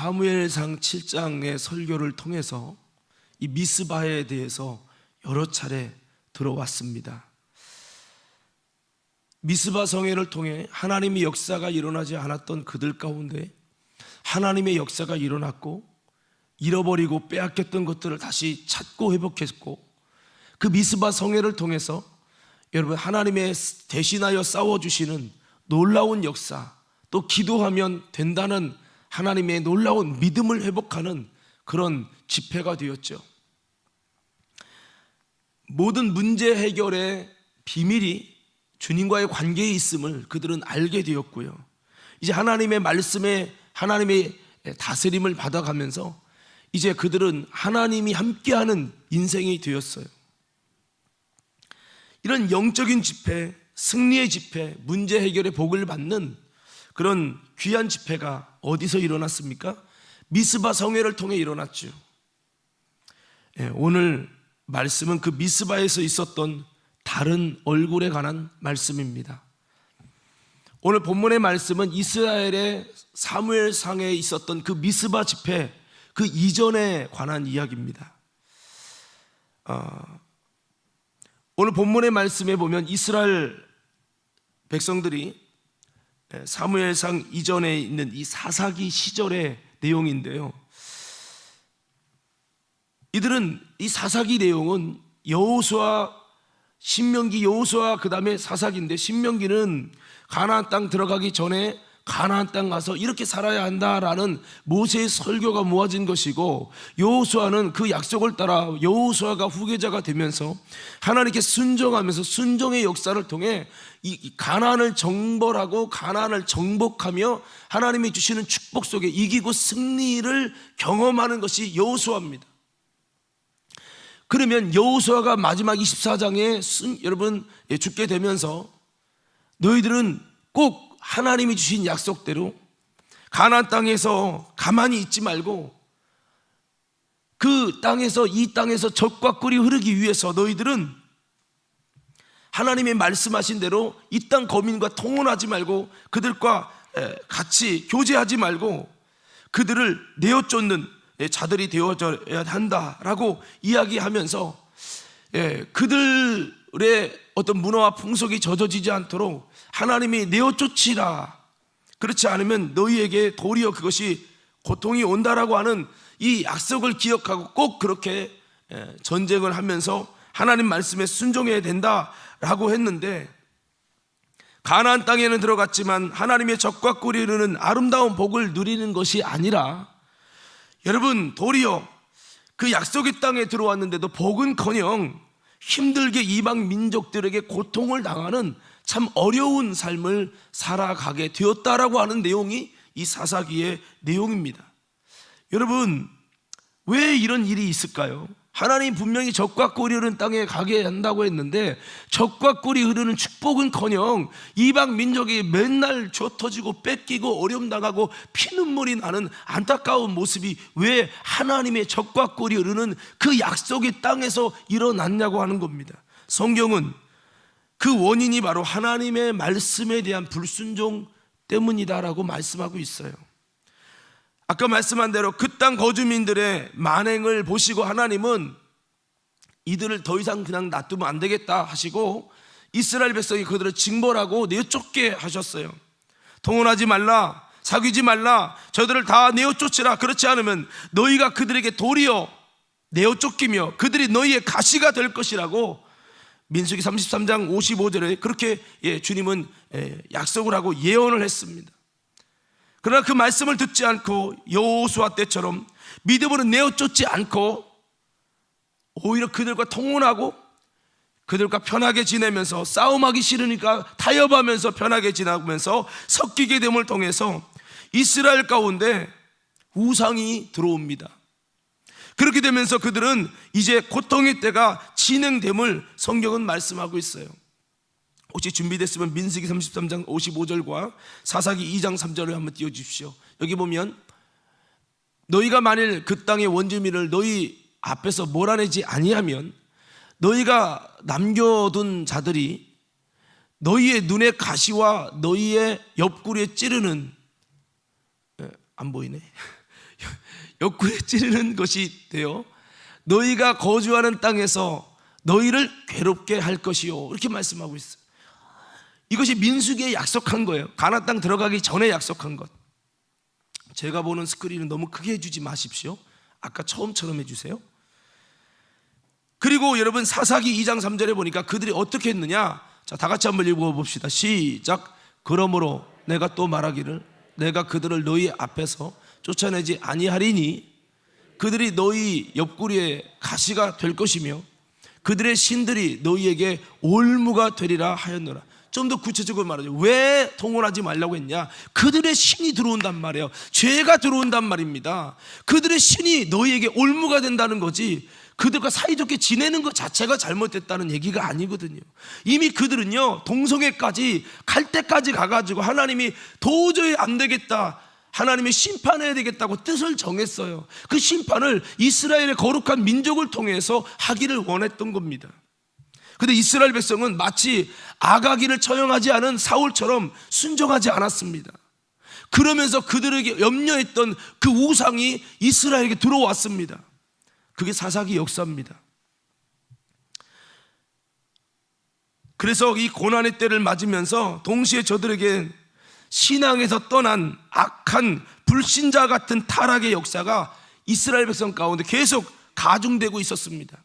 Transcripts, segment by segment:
사무엘상 7장의 설교를 통해서 이 미스바에 대해서 여러 차례 들어왔습니다. 미스바 성회를 통해 하나님의 역사가 일어나지 않았던 그들 가운데 하나님의 역사가 일어났고, 잃어버리고 빼앗겼던 것들을 다시 찾고 회복했고, 그 미스바 성회를 통해서 여러분 하나님의 대신하여 싸워주시는 놀라운 역사, 또 기도하면 된다는 하나님의 놀라운 믿음을 회복하는 그런 집회가 되었죠. 모든 문제 해결의 비밀이 주님과의 관계에 있음을 그들은 알게 되었고요, 이제 하나님의 말씀에 하나님의 다스림을 받아가면서 이제 그들은 하나님이 함께하는 인생이 되었어요. 이런 영적인 집회, 승리의 집회, 문제 해결의 복을 받는 그런 귀한 집회가 어디서 일어났습니까? 미스바 성회를 통해 일어났죠. 오늘 말씀은 그 미스바에서 있었던 다른 얼굴에 관한 말씀입니다. 오늘 본문의 말씀은 이스라엘의 사무엘상에 있었던 그 미스바 집회, 그 이전에 관한 이야기입니다. 오늘 본문의 말씀에 보면 이스라엘 백성들이 사무엘상 이전에 있는 이 사사기 시절의 내용인데요, 이들은 이 사사기 내용은 여호수아, 신명기, 여호수아 그 다음에 사사기인데, 신명기는 가나안 땅 들어가기 전에 가나안 땅 가서 이렇게 살아야 한다라는 모세의 설교가 모아진 것이고, 여호수아는 그 약속을 따라 여호수아가 후계자가 되면서 하나님께 순종하면서 순종의 역사를 통해 이 가나안을 정벌하고 가나안을 정복하며 하나님이 주시는 축복 속에 이기고 승리를 경험하는 것이 여호수아입니다. 그러면 여호수아가 마지막 24장에 여러분 죽게 되면서 너희들은 꼭 하나님이 주신 약속대로 가나안 땅에서 가만히 있지 말고 그 땅에서, 이 땅에서 젖과 꿀이 흐르기 위해서 너희들은 하나님의 말씀하신 대로 이 땅 거민과 통혼하지 말고 그들과 같이 교제하지 말고 그들을 내어쫓는 자들이 되어져야 한다라고 이야기하면서 그들의 어떤 문화와 풍속이 젖어지지 않도록 하나님이 내어쫓으라, 그렇지 않으면 너희에게 도리어 그것이 고통이 온다라고 하는 이 약속을 기억하고 꼭 그렇게 전쟁을 하면서 하나님 말씀에 순종해야 된다라고 했는데, 가나안 땅에는 들어갔지만 하나님의 젖과 꿀이 흐르는 아름다운 복을 누리는 것이 아니라, 여러분 도리어 그 약속의 땅에 들어왔는데도 복은커녕 힘들게 이방 민족들에게 고통을 당하는 참 어려운 삶을 살아가게 되었다라고 하는 내용이 이 사사기의 내용입니다. 여러분, 왜 이런 일이 있을까요? 하나님 분명히 젖과 꿀이 흐르는 땅에 가게 한다고 했는데, 젖과 꿀이 흐르는 축복은커녕 이방 민족이 맨날 쥐어 터지고 뺏기고 어려움당하고 피눈물이 나는 안타까운 모습이 왜 하나님의 젖과 꿀이 흐르는 그 약속의 땅에서 일어났냐고 하는 겁니다. 성경은 그 원인이 바로 하나님의 말씀에 대한 불순종 때문이다라고 말씀하고 있어요. 아까 말씀한 대로 그 땅 거주민들의 만행을 보시고 하나님은 이들을 더 이상 그냥 놔두면 안 되겠다 하시고 이스라엘 백성이 그들을 징벌하고 내쫓게 하셨어요. 통혼하지 말라, 사귀지 말라, 저들을 다 내어쫓으라. 그렇지 않으면 너희가 그들에게 도리어 내어쫓기며 그들이 너희의 가시가 될 것이라고 민수기 33장 55절에 그렇게 주님은 약속을 하고 예언을 했습니다. 그러나 그 말씀을 듣지 않고 여호수아 때처럼 믿음으로 내어쫓지 않고 오히려 그들과 통혼하고 그들과 편하게 지내면서, 싸움하기 싫으니까 타협하면서 편하게 지내면서 섞이게 됨을 통해서 이스라엘 가운데 우상이 들어옵니다. 그렇게 되면서 그들은 이제 고통의 때가 진행됨을 성경은 말씀하고 있어요. 혹시 준비됐으면 민수기 33장 55절과 사사기 2장 3절을 한번 띄워주십시오. 여기 보면 너희가 만일 그 땅의 원주민을 너희 앞에서 몰아내지 아니하면 너희가 남겨둔 자들이 너희의 눈의 가시와 너희의 옆구리에 찌르는, 안 보이네, 옆구리에 찌르는 것이 되어 너희가 거주하는 땅에서 너희를 괴롭게 할 것이요, 이렇게 말씀하고 있어요. 이것이 민수기에 약속한 거예요. 가나안 땅 들어가기 전에 약속한 것. 제가 보는 스크린은 너무 크게 해주지 마십시오. 아까 처음처럼 해주세요. 그리고 여러분, 사사기 2장 3절에 보니까 그들이 어떻게 했느냐. 자, 다 같이 한번 읽어봅시다. 시작. 그러므로 내가 또 말하기를 내가 그들을 너희 앞에서 쫓아내지 아니하리니 그들이 너희 옆구리에 가시가 될 것이며 그들의 신들이 너희에게 올무가 되리라 하였노라. 좀 더 구체적으로 말하죠. 왜 통혼하지 말라고 했냐? 그들의 신이 들어온단 말이에요. 죄가 들어온단 말입니다. 그들의 신이 너희에게 올무가 된다는 거지, 그들과 사이좋게 지내는 것 자체가 잘못됐다는 얘기가 아니거든요. 이미 그들은요, 동성애까지 갈 때까지 가가지고 하나님이 도저히 안 되겠다, 하나님이 심판해야 되겠다고 뜻을 정했어요. 그 심판을 이스라엘의 거룩한 민족을 통해서 하기를 원했던 겁니다. 근데 이스라엘 백성은 마치 아가기를 처형하지 않은 사울처럼 순종하지 않았습니다. 그러면서 그들에게 염려했던 그 우상이 이스라엘에게 들어왔습니다. 그게 사사기 역사입니다. 그래서 이 고난의 때를 맞으면서 동시에 저들에게 신앙에서 떠난 악한 불신자 같은 타락의 역사가 이스라엘 백성 가운데 계속 가중되고 있었습니다.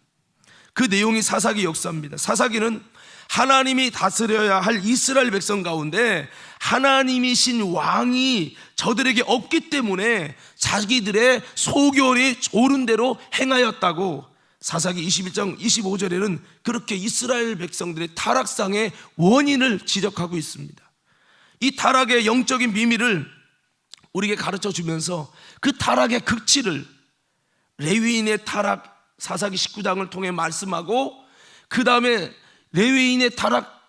그 내용이 사사기 역사입니다. 사사기는 하나님이 다스려야 할 이스라엘 백성 가운데 하나님이신 왕이 저들에게 없기 때문에 자기들의 소견이 옳은 대로 행하였다고, 사사기 21장 25절에는 그렇게 이스라엘 백성들의 타락상의 원인을 지적하고 있습니다. 이 타락의 영적인 비밀을 우리에게 가르쳐 주면서 그 타락의 극치를 레위인의 타락 사사기 19장을 통해 말씀하고, 그 다음에 레위인의 타락,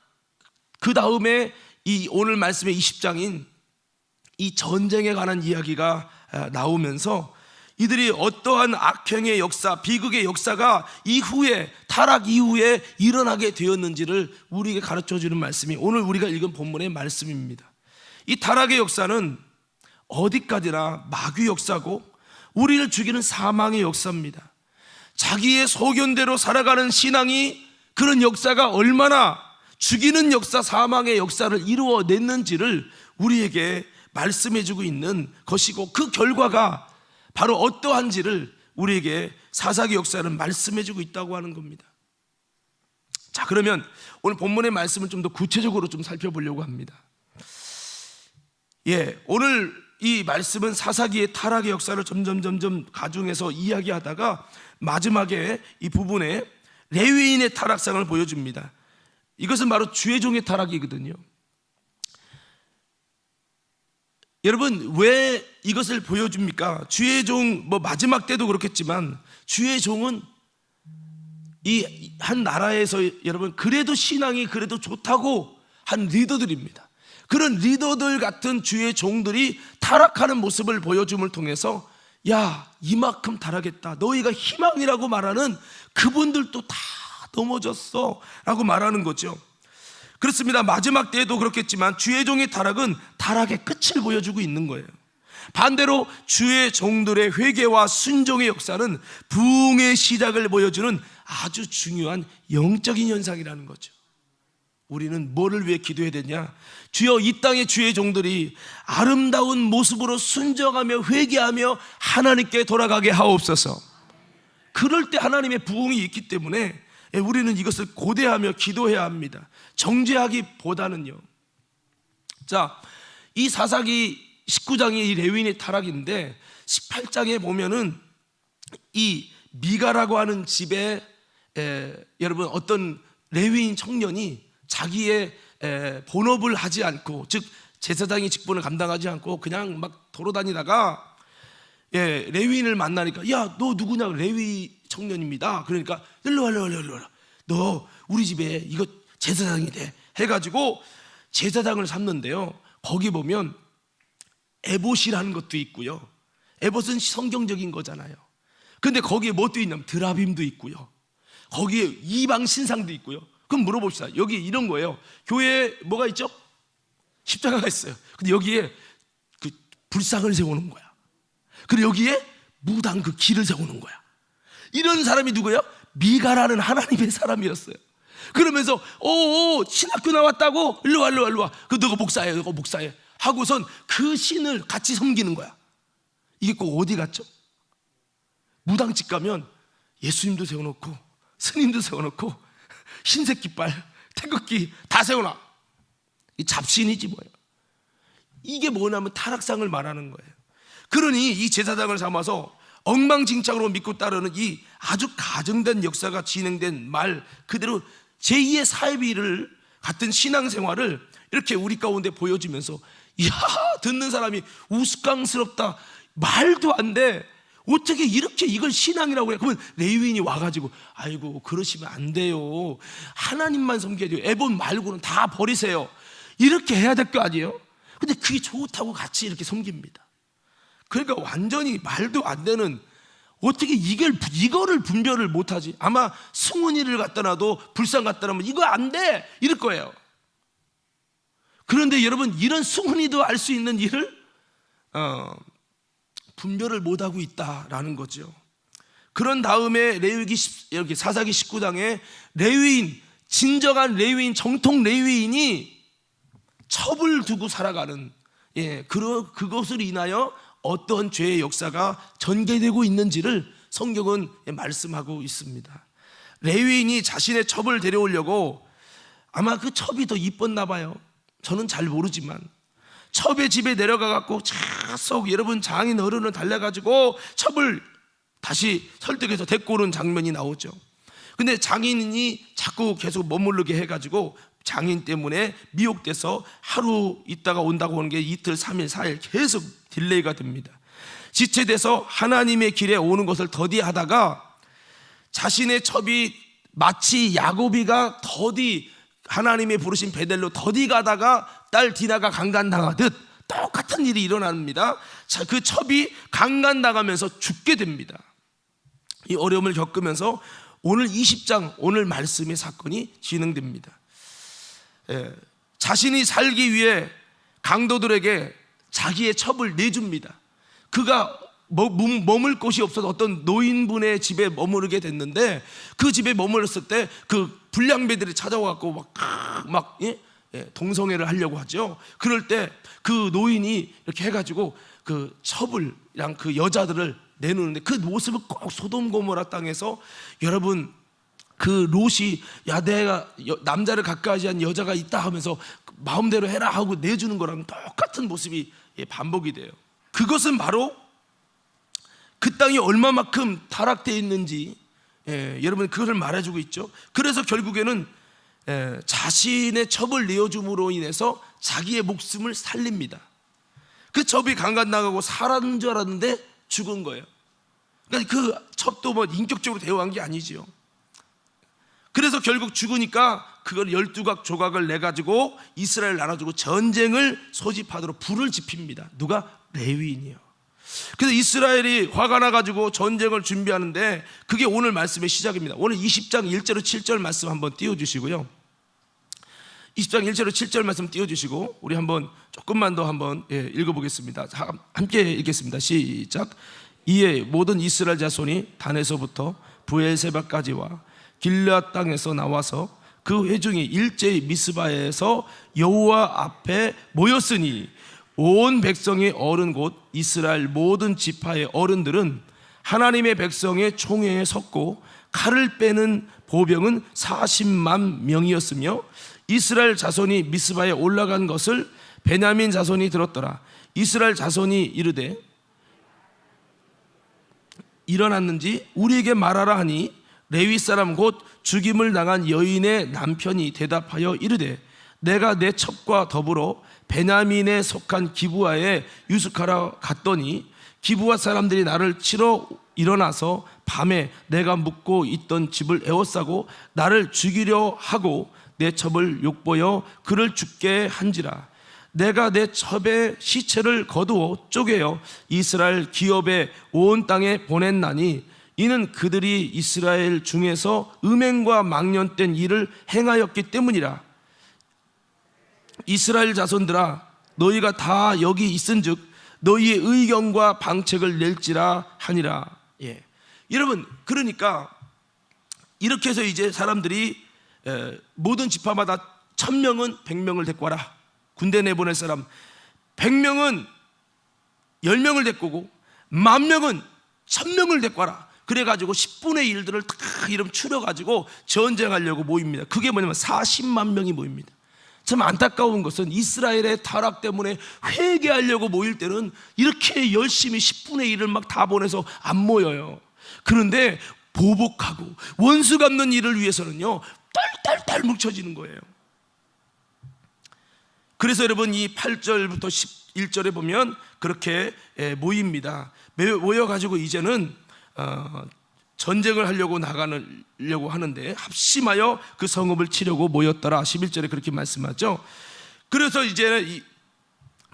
그 다음에 이 오늘 말씀의 20장인 이 전쟁에 관한 이야기가 나오면서 이들이 어떠한 악행의 역사, 비극의 역사가 이후에, 타락 이후에 일어나게 되었는지를 우리에게 가르쳐 주는 말씀이 오늘 우리가 읽은 본문의 말씀입니다. 이 타락의 역사는 어디까지나 마귀 역사고 우리를 죽이는 사망의 역사입니다. 자기의 소견대로 살아가는 신앙이 그런 역사가 얼마나 죽이는 역사, 사망의 역사를 이루어냈는지를 우리에게 말씀해주고 있는 것이고, 그 결과가 바로 어떠한지를 우리에게 사사기 역사는 말씀해주고 있다고 하는 겁니다. 자, 그러면 오늘 본문의 말씀을 좀 더 구체적으로 좀 살펴보려고 합니다. 오늘 이 말씀은 사사기의 타락의 역사를 점점 가중해서 이야기하다가 마지막에 이 부분에 레위인의 타락상을 보여줍니다. 이것은 바로 주의 종의 타락이거든요. 여러분, 왜 이것을 보여줍니까? 주의 종, 마지막 때도 그렇겠지만 주의 종은 이 한 나라에서 여러분 그래도 신앙이 그래도 좋다고 한 리더들입니다. 그런 리더들 같은 주의 종들이 타락하는 모습을 보여줌을 통해서, 야, 이만큼 타락했다, 너희가 희망이라고 말하는 그분들도 다 넘어졌어 라고 말하는 거죠. 그렇습니다. 마지막 때에도 그렇겠지만 주의 종의 타락은 타락의 끝을 보여주고 있는 거예요. 반대로 주의 종들의 회개와 순종의 역사는 부흥의 시작을 보여주는 아주 중요한 영적인 현상이라는 거죠. 우리는 뭐를 위해 기도해야 되냐? 주여, 이 땅의 주의 종들이 아름다운 모습으로 순종하며 회개하며 하나님께 돌아가게 하옵소서. 그럴 때 하나님의 부흥이 있기 때문에 우리는 이것을 고대하며 기도해야 합니다. 정죄하기보다는요. 자, 이 사사기 19장이 이 레위인의 타락인데 18장에 보면은 이 미가라고 하는 집에 여러분 어떤 레위인 청년이 자기의 본업을 하지 않고, 즉 제사장의 직분을 감당하지 않고 그냥 막 돌아다니다가 레위인을 만나니까, 야, 너 누구냐? 레위 청년입니다. 그러니까 일로 와. 너 우리 집에 이거 제사장이 돼 해가지고 제사장을 삼는데요, 거기 보면 에봇이라는 것도 있고요. 에봇은 성경적인 거잖아요. 근데 거기에 뭣도 있냐면 드라빔도 있고요, 거기에 이방 신상도 있고요. 그럼 물어봅시다. 여기 이런 거예요. 교회에 뭐가 있죠? 십자가가 있어요. 근데 여기에 그 불상을 세우는 거야. 그리고 여기에 무당 그 길을 세우는 거야. 이런 사람이 누구예요? 미가라는 하나님의 사람이었어요. 그러면서 신학교 나왔다고? 일로 와. 너가 목사해 하고선 그 신을 같이 섬기는 거야. 이게 꼭 어디 갔죠? 무당집 가면 예수님도 세워놓고 스님도 세워놓고 흰색 깃발, 태극기 다 세워놔. 이 잡신이지 뭐예요. 이게 뭐냐면 타락상을 말하는 거예요. 그러니 이 제사장을 삼아서 엉망진창으로 믿고 따르는 이 아주 가정된 역사가 진행된 말 그대로 제2의 사회비를 같은 신앙생활을 이렇게 우리 가운데 보여주면서 이야, 듣는 사람이 우스꽝스럽다, 말도 안 돼, 어떻게 이렇게 이걸 신앙이라고 해? 그러면 레위인이 와가지고 아이고 그러시면 안 돼요, 하나님만 섬겨야 돼요, 에본 말고는 다 버리세요, 이렇게 해야 될 거 아니에요? 근데 그게 좋다고 같이 이렇게 섬깁니다. 그러니까 완전히 말도 안 되는, 어떻게 이거를 분별을 못하지? 아마 승훈이를 갖다 놔도 불상 갖다 놓으면 이거 안 돼 이럴 거예요. 그런데 여러분, 이런 승훈이도 알 수 있는 일을 분별을 못하고 있다라는 거죠. 그런 다음에 레위기 여기 사사기 19장에 레위인, 진정한 레위인, 정통 레위인이 첩을 두고 살아가는, 그것으로 인하여 어떤 죄의 역사가 전개되고 있는지를 성경은 말씀하고 있습니다. 레위인이 자신의 첩을 데려오려고, 아마 그 첩이 더 이뻤나 봐요. 저는 잘 모르지만 첩의 집에 내려가 갖고 차석 여러분 장인 어른을 달래가지고 첩을 다시 설득해서 데리고 오는 장면이 나오죠. 근데 장인이 자꾸 계속 머무르게 해가지고 장인 때문에 미혹돼서 하루 있다가 온다고 하는 게 이틀, 3일, 4일 계속 딜레이가 됩니다. 지체돼서 하나님의 길에 오는 것을 더디하다가 자신의 첩이 마치 야곱이가 더디, 하나님의 부르신 베델로 더디 가다가 딸 디나가 강간당하듯 똑같은 일이 일어납니다. 자, 그 첩이 강간당하면서 죽게 됩니다. 이 어려움을 겪으면서 오늘 20장 오늘 말씀의 사건이 진행됩니다. 자신이 살기 위해 강도들에게 자기의 첩을 내줍니다. 그가 머물 곳이 없어서 어떤 노인분의 집에 머무르게 됐는데, 그 집에 머물렀을 때 그 불량배들이 찾아와갖고 막 동성애를 하려고 하죠. 그럴 때 그 노인이 이렇게 해가지고 그 첩을랑 그 여자들을 내놓는데, 그 모습은 꼭 소돔 고모라 땅에서, 여러분 그 롯이 야 내가 남자를 가까이 한 여자가 있다 하면서 마음대로 해라 하고 내주는 거랑 똑같은 모습이 반복이 돼요. 그것은 바로 그 땅이 얼마만큼 타락되어 있는지 여러분 그것을 말해주고 있죠. 그래서 결국에는 자신의 첩을 내어줌으로 인해서 자기의 목숨을 살립니다. 그 첩이 강간당하고 살았는 줄 알았는데 죽은 거예요. 그러니까 그 첩도 뭐 인격적으로 대우한 게 아니지요. 그래서 결국 죽으니까 그걸 12각 조각을 내가지고 이스라엘 나눠주고 전쟁을 소집하도록 불을 지핍니다. 누가? 레위인이요. 그래서 이스라엘이 화가 나가지고 전쟁을 준비하는데, 그게 오늘 말씀의 시작입니다. 오늘 20장 1절로 7절 말씀 한번 띄워주시고요. 20장 1절로 7절 말씀 띄워주시고 우리 한번 조금만 더 한번 읽어보겠습니다. 함께 읽겠습니다. 시작. 이에 모든 이스라엘 자손이 단에서부터 부엘세바까지와 길르앗 땅에서 나와서 그 회중이 일제히 미스바에서 여호와 앞에 모였으니, 온 백성의 어른 곧 이스라엘 모든 지파의 어른들은 하나님의 백성의 총회에 섰고, 칼을 빼는 보병은 40만 명이었으며, 이스라엘 자손이 미스바에 올라간 것을 베냐민 자손이 들었더라. 이스라엘 자손이 이르되 일어났는지 우리에게 말하라 하니, 레위 사람 곧 죽임을 당한 여인의 남편이 대답하여 이르되, 내가 내 첩과 더불어 베냐민에 속한 기브아에 유숙하러 갔더니 기브아 사람들이 나를 치러 일어나서 밤에 내가 묵고 있던 집을 에워싸고 나를 죽이려 하고 내 첩을 욕보여 그를 죽게 한지라. 내가 내 첩의 시체를 거두어 쪼개어 이스라엘 기업의 온 땅에 보냈나니, 이는 그들이 이스라엘 중에서 음행과 망령된 일을 행하였기 때문이라. 이스라엘 자손들아, 너희가 다 여기 있은즉 너희의 의견과 방책을 낼지라 하니라. 예. 여러분, 그러니까 이렇게 해서 이제 사람들이 모든 지파마다 1000명은 100명을 데리고 와라. 군대 내보낼 사람 100명은 10명을 데리고 오고 10,000명은 1000명을 데리고 와라. 그래가지고 10분의 1들을 다 이름 추려가지고 전쟁하려고 모입니다. 그게 뭐냐면 40만 명이 모입니다. 참 안타까운 것은 이스라엘의 타락 때문에 회개하려고 모일 때는 이렇게 열심히 10분의 1을 막 다 보내서 안 모여요. 그런데 보복하고 원수 갚는 일을 위해서는요 딸딸딸 뭉쳐지는 거예요. 그래서 여러분 이 8절부터 11절에 보면 그렇게 모입니다. 모여가지고 이제는 전쟁을 하려고 나가려고 하는데 합심하여 그 성읍을 치려고 모였더라. 11절에 그렇게 말씀하죠. 그래서 이제 이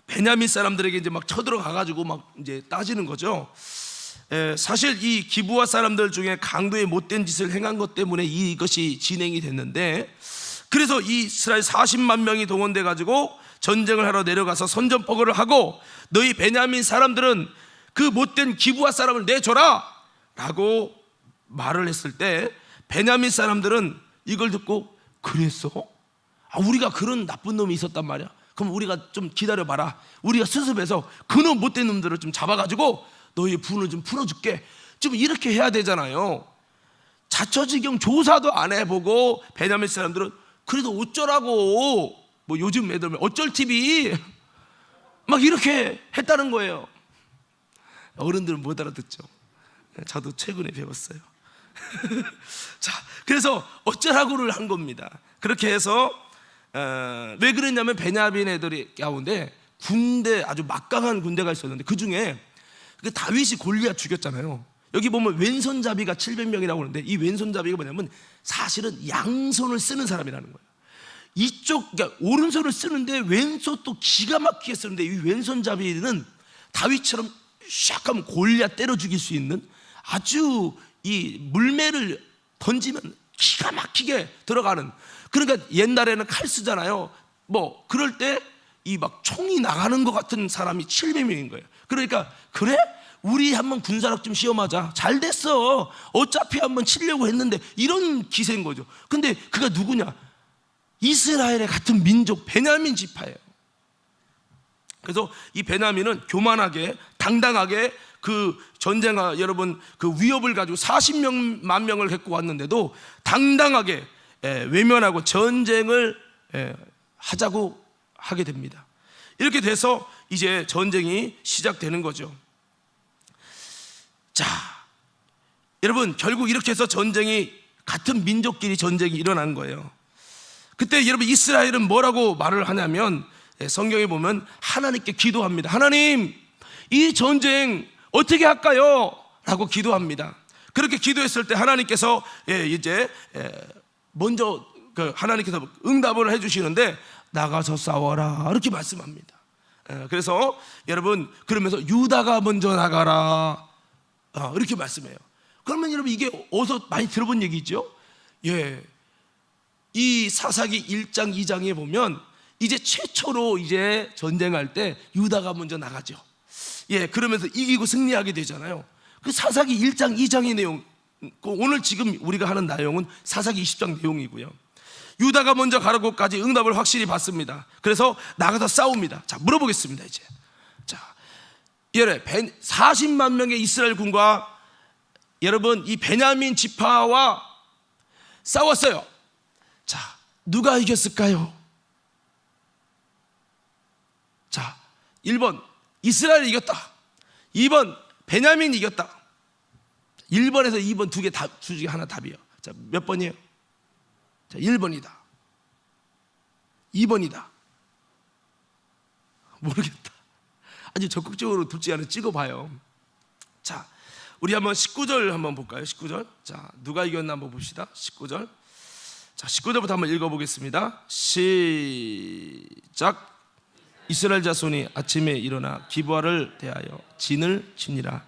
베냐민 사람들에게 이제 막 쳐들어가가지고 막 이제 따지는 거죠. 사실 이 기브아 사람들 중에 강도의 못된 짓을 행한 것 때문에 이것이 진행이 됐는데, 그래서 이 이스라엘 40만 명이 동원돼 가지고 전쟁을 하러 내려가서 선전포고를 하고 너희 베냐민 사람들은 그 못된 기브아 사람을 내줘라 라고 말을 했을 때 베냐민 사람들은 이걸 듣고 그랬어? 우리가 그런 나쁜 놈이 있었단 말이야. 그럼 우리가 좀 기다려봐라. 우리가 수습해서 그놈 못된 놈들을 좀 잡아가지고 너희의 분을 좀 풀어줄게. 좀 이렇게 해야 되잖아요. 자처지경 조사도 안 해보고 베냐민 사람들은 그래도 어쩌라고, 뭐 요즘 애들 어쩔 TV 막 이렇게 했다는 거예요. 어른들은 못 알아듣죠. 저도 최근에 배웠어요. 자, 그래서 어쩌라고를 한 겁니다. 그렇게 해서 왜 그랬냐면 베냐민 애들이 가운데 군대, 아주 막강한 군대가 있었는데 그 중에 다윗이 골리앗 죽였잖아요. 여기 보면 왼손잡이가 700명이라고 하는데 이 왼손잡이가 뭐냐면 사실은 양손을 쓰는 사람이라는 거예요. 이쪽, 그러니까 오른손을 쓰는데 왼손도 기가 막히게 쓰는데 이 왼손잡이는 다윗처럼 샥 하면 골리앗 때려 죽일 수 있는 아주 이 물매를 던지면 기가 막히게 들어가는, 그러니까 옛날에는 칼 쓰잖아요. 뭐 그럴 때 이 막 총이 나가는 것 같은 사람이 700명인 거예요. 그러니까 그래? 우리 한번 군사력 좀 시험하자. 잘 됐어. 어차피 한번 치려고 했는데, 이런 기세인 거죠. 근데 그가 누구냐? 이스라엘의 같은 민족 베냐민 지파예요. 그래서 이 베냐민은 교만하게 당당하게 그 전쟁아 여러분 그 위협을 가지고 40만 명을 데리고 왔는데도 당당하게 외면하고 전쟁을 하자고 하게 됩니다. 이렇게 돼서 이제 전쟁이 시작되는 거죠. 자, 여러분 결국 이렇게 해서 전쟁이, 같은 민족끼리 전쟁이 일어난 거예요. 그때 여러분 이스라엘은 뭐라고 말을 하냐면 성경에 보면 하나님께 기도합니다. 하나님, 이 전쟁 어떻게 할까요? 라고 기도합니다. 그렇게 기도했을 때 하나님께서 이제 먼저 하나님께서 응답을 해주시는데 나가서 싸워라 이렇게 말씀합니다. 그래서 여러분 그러면서 유다가 먼저 나가라 이렇게 말씀해요. 그러면 여러분 이게 어디서 많이 들어본 얘기죠? 예, 이 사사기 1장 2장에 보면 이제 최초로 이제 전쟁할 때 유다가 먼저 나가죠. 예, 그러면서 이기고 승리하게 되잖아요. 그 사사기 1장 2장의 내용, 오늘 지금 우리가 하는 내용은 사사기 20장 내용이고요. 유다가 먼저 가라고까지 응답을 확실히 받습니다. 그래서 나가서 싸웁니다. 자, 물어보겠습니다. 이제 자, 40만 명의 이스라엘 군과 여러분 이 베냐민 지파와 싸웠어요. 자, 누가 이겼을까요? 자, 1번 이스라엘이 이겼다. 2번 베냐민이 이겼다. 1번에서 2번 두 개 둘 중에 하나 답이에요. 자, 몇 번이에요? 자, 1번이다. 2번이다. 모르겠다. 아주 적극적으로 둘째 하나 찍어봐요. 자, 우리 한번 19절 한번 볼까요? 19절. 자, 누가 이겼나 한번 봅시다. 19절. 자, 19절부터 한번 읽어보겠습니다. 시작. 이스라엘 자손이 아침에 일어나 기브아를 대하여 진을 치니라.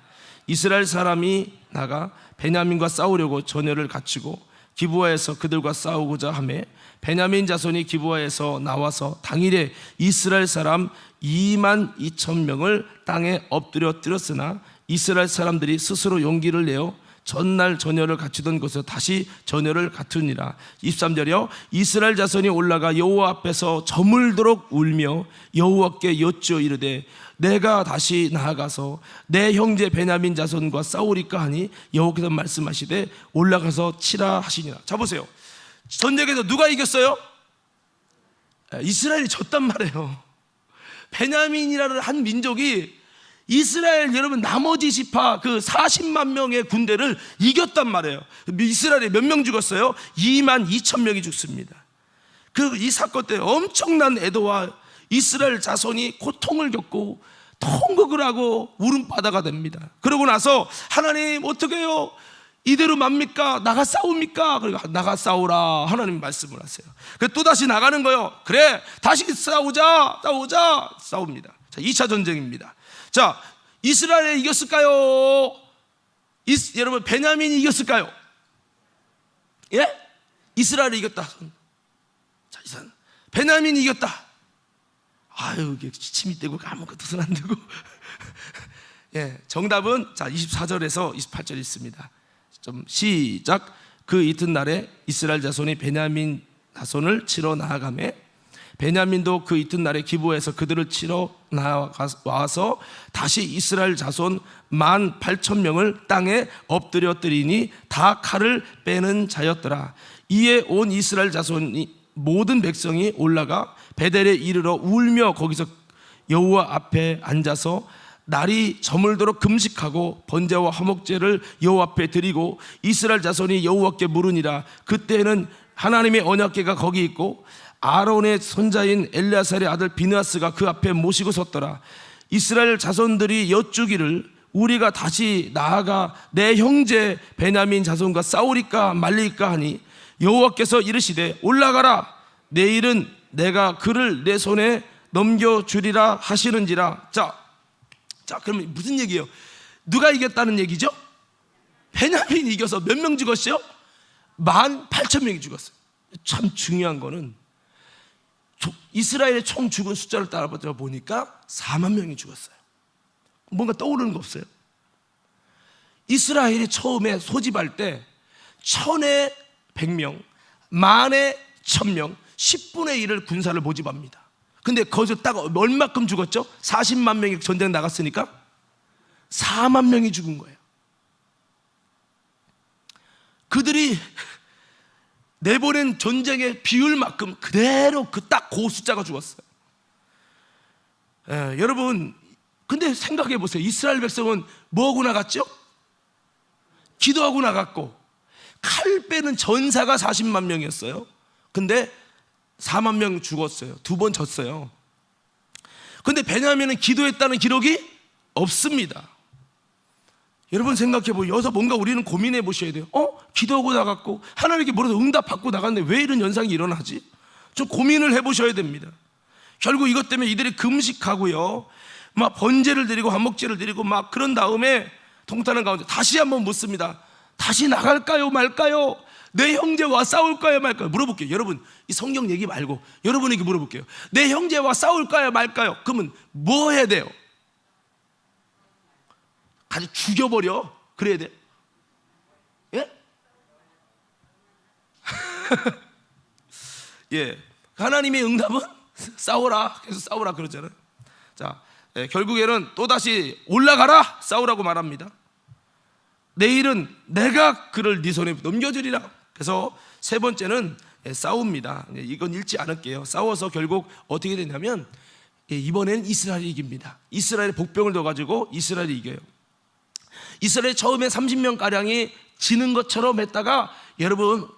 이스라엘 사람이 나가 베냐민과 싸우려고 전열을 갖추고 기브아에서 그들과 싸우고자 하며 베냐민 자손이 기브아에서 나와서 당일에 이스라엘 사람 2만 2천 명을 땅에 엎드려뜨렸으나 이스라엘 사람들이 스스로 용기를 내어 전날 전열을 갖추던 곳에서 다시 전열을 갖추니라. 23절이요, 이스라엘 자손이 올라가 여호와 앞에서 저물도록 울며 여호와께 여쭈어 이르되 내가 다시 나아가서 내 형제 베냐민 자손과 싸우리까 하니 여호와께서 말씀하시되 올라가서 치라 하시니라. 자 보세요, 전쟁에서 누가 이겼어요? 이스라엘이 졌단 말이에요. 베냐민이라는 한 민족이 이스라엘, 여러분, 나머지 지파 그 40만 명의 군대를 이겼단 말이에요. 이스라엘에 몇 명 죽었어요? 2만 2천 명이 죽습니다. 이 사건 때 엄청난 애도와 이스라엘 자손이 고통을 겪고 통곡을 하고 울음바다가 됩니다. 그러고 나서 하나님 어떻게 해요? 이대로 맙니까? 나가 싸웁니까? 그러니까 나가 싸우라 하나님 말씀을 하세요. 또다시 나가는 거예요. 그래, 다시 싸우자. 싸웁니다. 자, 2차 전쟁입니다. 자, 이스라엘이 이겼을까요? 여러분, 베냐민이 이겼을까요? 예? 이스라엘이 이겼다. 자, 베냐민이 이겼다. 아유, 이게 침이 떼고 아무것도 손 안 대고. 예, 정답은 자 24절에서 28절 있습니다. 좀 시작. 그 이튿날에 이스라엘 자손이 베냐민 자손을 치러 나아가매 베냐민도 그 이튿날에 기브아에서 그들을 치러 나와서 다시 이스라엘 자손 18,000명을 땅에 엎드려뜨리니 다 칼을 빼는 자였더라. 이에 온 이스라엘 자손이 모든 백성이 올라가 베델에 이르러 울며 거기서 여호와 앞에 앉아서 날이 저물도록 금식하고 번제와 화목제를 여호와 앞에 드리고 이스라엘 자손이 여호와께 물으니라. 그때는 하나님의 언약궤가 거기 있고 아론의 손자인 엘레아살의 아들 비느하스가 그 앞에 모시고 섰더라. 이스라엘 자손들이 여쭈기를 우리가 다시 나아가 내 형제 베냐민 자손과 싸우리까 말리까 하니 여호와께서 이르시되 올라가라. 내일은 내가 그를 내 손에 넘겨주리라 하시는지라. 자, 그러면 무슨 얘기예요? 누가 이겼다는 얘기죠? 베냐민이 이겨서 몇 명 죽었어요? 18,000명이 죽었어요. 참 중요한 거는 이스라엘의 총 죽은 숫자를 따라 보니까 4만 명이 죽었어요. 뭔가 떠오르는 거 없어요? 이스라엘이 처음에 소집할 때 1000에 100명, 10,000에 1000명, 10분의 1을 군사를 모집합니다. 근데 거기서 딱 얼마큼 죽었죠? 40만 명이 전쟁 나갔으니까 4만 명이 죽은 거예요. 그들이 내보낸 전쟁의 비율만큼 그대로 딱 그 숫자가 죽었어요. 여러분, 근데 생각해 보세요. 이스라엘 백성은 뭐하고 나갔죠? 기도하고 나갔고 칼 빼는 전사가 40만 명이었어요. 근데 4만 명 죽었어요. 2번 졌어요. 근데 베냐민은 기도했다는 기록이 없습니다. 여러분 생각해 보세요. 여기서 뭔가 우리는 고민해 보셔야 돼요. 기도하고 나갔고 하나님께 물어서 응답받고 나갔는데 왜 이런 현상이 일어나지? 좀 고민을 해 보셔야 됩니다. 결국 이것 때문에 이들이 금식하고요, 막 번제를 드리고 한목제를 드리고 막 그런 다음에 통탄한 가운데 다시 한번 묻습니다. 다시 나갈까요 말까요? 내 형제와 싸울까요 말까요? 물어볼게요. 여러분, 이 성경 얘기 말고 여러분에게 물어볼게요. 내 형제와 싸울까요 말까요? 그러면 뭐 해야 돼요? 아주 죽여버려. 그래야 돼? 예? 예. 하나님의 응답은 싸워라. 계속 싸우라 그러잖아요. 자, 결국에는 또다시 올라가라. 싸우라고 말합니다. 내일은 내가 그를 네 손에 넘겨주리라. 그래서 세 번째는 싸웁니다. 이건 읽지 않을게요. 싸워서 결국 어떻게 되냐면 이번엔 이스라엘이 이깁니다. 이스라엘에 복병을 넣어가지고 이스라엘이 이겨요. 이스라엘 처음에 30명가량이 지는 것처럼 했다가 여러분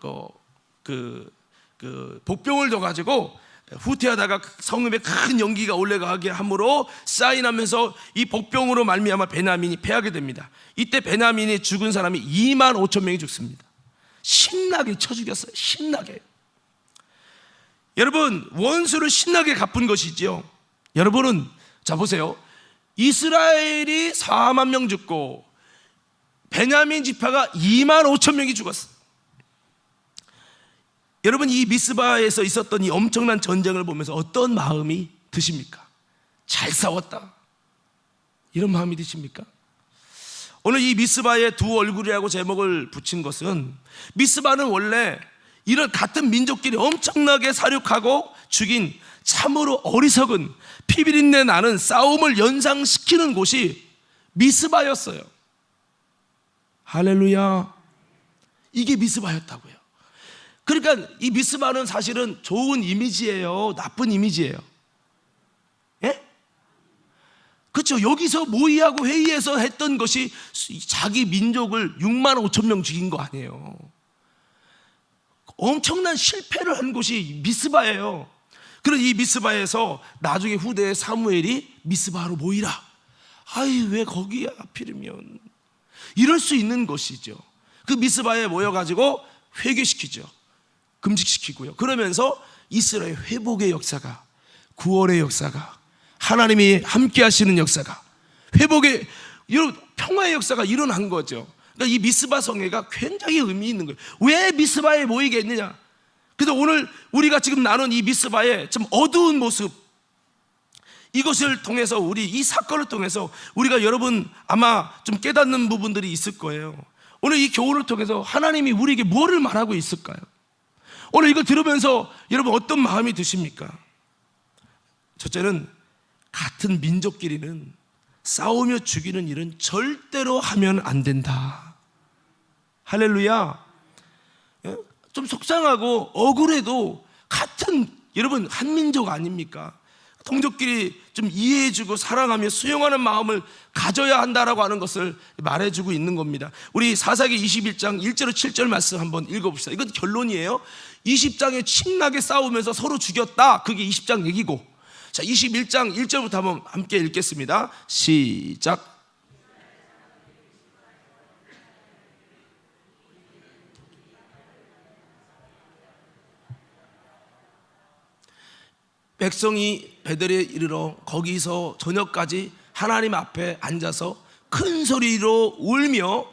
복병을 넣어가지고 후퇴하다가 성읍에 큰 연기가 올라가게 함으로 사인하면서 이 복병으로 말미암아 베냐민이 패하게 됩니다. 이때 베냐민이 죽은 사람이 2만 5천 명이 죽습니다. 신나게 쳐 죽였어요. 신나게. 여러분, 원수를 신나게 갚은 것이죠. 여러분은 자 보세요. 이스라엘이 4만 명 죽고 베냐민 지파가 2만 5천 명이 죽었어요. 여러분, 이 미스바에서 있었던 이 엄청난 전쟁을 보면서 어떤 마음이 드십니까? 잘 싸웠다, 이런 마음이 드십니까? 오늘 이 미스바의 두 얼굴이라고 제목을 붙인 것은, 미스바는 원래 이런 같은 민족끼리 엄청나게 사륙하고 죽인 참으로 어리석은 피비린내 나는 싸움을 연상시키는 곳이 미스바였어요. 할렐루야. 이게 미스바였다고요. 그러니까 이 미스바는 사실은 좋은 이미지예요, 나쁜 이미지예요? 예? 그렇죠. 여기서 모의하고 회의해서 했던 것이 자기 민족을 6만 5천 명 죽인 거 아니에요. 엄청난 실패를 한 곳이 미스바예요. 그런 이 미스바에서 나중에 후대에 사무엘이 미스바로 모이라. 아이, 왜 거기야 하필이면. 이럴 수 있는 것이죠. 그 미스바에 모여가지고 회개시키죠. 금식시키고요. 그러면서 이스라엘 회복의 역사가, 구원의 역사가, 하나님이 함께 하시는 역사가, 회복의, 이런 평화의 역사가 일어난 거죠. 그러니까 이 미스바 성회가 굉장히 의미 있는 거예요. 왜 미스바에 모이게 했느냐? 그래서 오늘 우리가 지금 나눈 이 미스바의 좀 어두운 모습, 이것을 통해서, 우리 이 사건을 통해서 우리가 여러분 아마 좀 깨닫는 부분들이 있을 거예요. 오늘 이 교훈을 통해서 하나님이 우리에게 뭐를 말하고 있을까요? 오늘 이걸 들으면서 여러분 어떤 마음이 드십니까? 첫째는, 같은 민족끼리는 싸우며 죽이는 일은 절대로 하면 안 된다. 할렐루야. 좀 속상하고 억울해도 같은, 여러분 한민족 아닙니까? 동족끼리 좀 이해해주고 사랑하며 수용하는 마음을 가져야 한다라고 하는 것을 말해주고 있는 겁니다. 우리 사사기 21장 1절 7절 말씀 한번 읽어봅시다. 이건 결론이에요. 20장에 침나게 싸우면서 서로 죽였다, 그게 20장 얘기고, 자 21장 1절부터 한번 함께 읽겠습니다. 시작. 백성이 베델에 이르러 거기서 저녁까지 하나님 앞에 앉아서 큰 소리로 울며